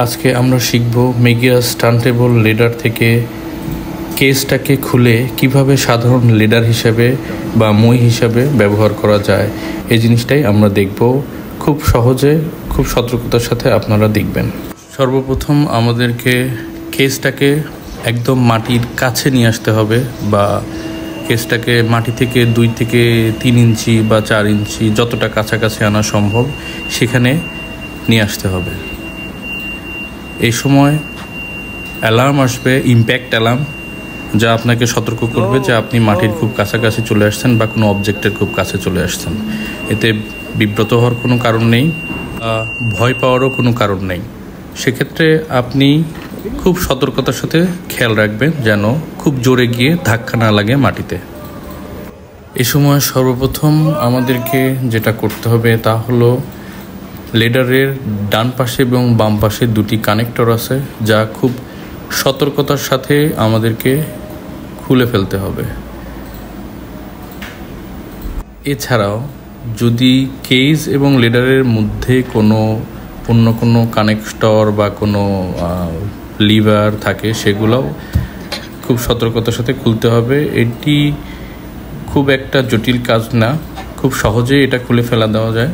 আজকে আমরা শিখব মেগিয়াস টার্নটেবল লেডার থেকে কেসটাকে খুলে কিভাবে সাধারণ লেডার হিসাবে বা মই হিসাবে ব্যবহার করা যায়। এই জিনিসটাই আমরা দেখব খুব সহজে, খুব সতর্কতার সাথে আপনারা দেখবেন। সর্বপ্রথম আমাদেরকে কেসটাকে একদম মাটির কাছে নিয়ে আসতে হবে, বা কেসটাকে মাটি থেকে 2 থেকে 3 ইঞ্চি বা 4 ইঞ্চি যতটা কাছাকাছি আনা সম্ভব সেখানে নিয়ে আসতে হবে। এই সময় অ্যালার্ম আসবে, ইম্প্যাক্ট অ্যালার্ম, যা আপনাকে সতর্ক করবে যে আপনি মাটির খুব কাছাকাছি চলে আসছেন বা কোনো অবজেক্টের খুব কাছে চলে আসছেন। এতে বিব্রত হওয়ার কোনো কারণ নেই, ভয় পাওয়ারও কোনো কারণ নেই। সেক্ষেত্রে আপনি খুব সতর্কতার সাথে খেয়াল রাখবেন যেন খুব জোরে গিয়ে ধাক্কা না লাগে মাটিতে। এ সময় সর্বপ্রথম আমাদেরকে যেটা করতে হবে তা হলো লেডারের ডান পাশে এবং বাম পাশে 2টি কানেক্টর আছে, যা খুব সতর্কতার সাথে আমাদেরকে খুলে ফেলতে হবে। এছাড়াও যদি কেজ এবং লেডারের মধ্যে অন্য কোনো কানেক্টর বা কোনো লিভার থাকে সেগুলোও খুব সতর্কতার সাথে খুলতে হবে। এটি খুব একটা জটিল কাজ না, খুব সহজেই এটা খুলে ফেলা দেওয়া যায়।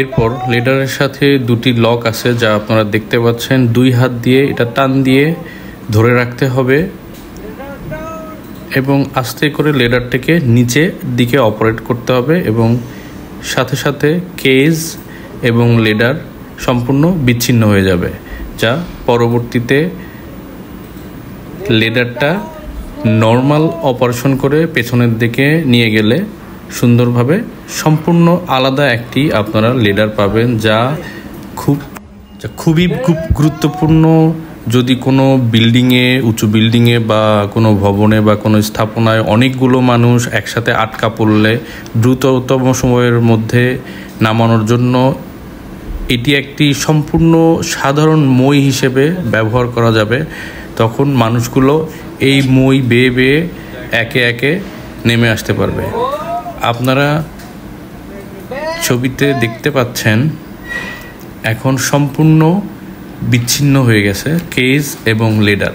এরপর লেডারের সাথে 2টি লক আছে, যা আপনারা দেখতে পাচ্ছেন। 2 হাত দিয়ে এটা টান দিয়ে ধরে রাখতে হবে এবং আস্তে করে লেডারটাকে নিচের দিকে অপারেট করতে হবে, এবং সাথে সাথে কেজ এবং লেডার সম্পূর্ণ বিচ্ছিন্ন হয়ে যাবে, যা পরবর্তীতে লেডারটা নর্মাল অপারেশন করে পেছনের দিকে নিয়ে গেলে সুন্দরভাবে সম্পূর্ণ আলাদা একটি আপনারা লেডার পাবেন, যা খুবই গুরুত্বপূর্ণ। যদি কোনো বিল্ডিংয়ে, উঁচু বিল্ডিংয়ে বা কোনো ভবনে বা কোনো স্থাপনায় অনেকগুলো মানুষ একসাথে আটকা পড়লে দ্রুততম সময়ের মধ্যে নামানোর জন্য এটি একটি সম্পূর্ণ সাধারণ মই হিসেবে ব্যবহার করা যাবে। তখন মানুষগুলো এই মই বেয়ে বেয়ে একে একে নেমে আসতে পারবে। আপনারা ছবিতে দেখতে পাচ্ছেন এখন সম্পূর্ণ বিচ্ছিন্ন হয়ে গেছে কেজ এবং লেডার।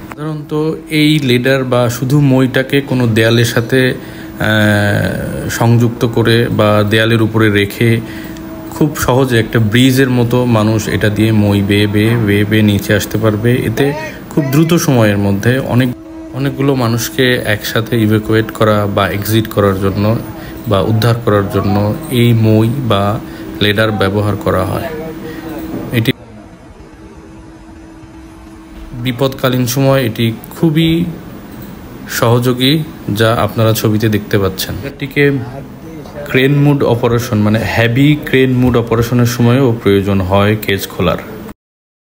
সাধারণত এই লেডার বা শুধু মইটাকে কোনো দেয়ালের সাথে সংযুক্ত করে বা দেয়ালের উপরে রেখে খুব সহজে একটা ব্রিজের মতো মানুষ এটা দিয়ে মই বেয়ে বেয়ে নিচে আসতে পারবে। এতে খুব দ্রুত সময়ের মধ্যে অনেকগুলো মানুষকে একসাথে ইভ্যাকুয়েট করা বা এক্সিট করার জন্য বা উদ্ধার করার জন্য এই মই বা লেডার ব্যবহার করা হয়। এটি বিপদকালীন সময় এটি খুবই সহযোগী, যা আপনারা ছবিতে দেখতে পাচ্ছেন। এটিকে ক্রেন মুড অপারেশন, মানে হেভি ক্রেন মুড অপারেশনের সময়ও প্রয়োজন হয় কেজ খোলার।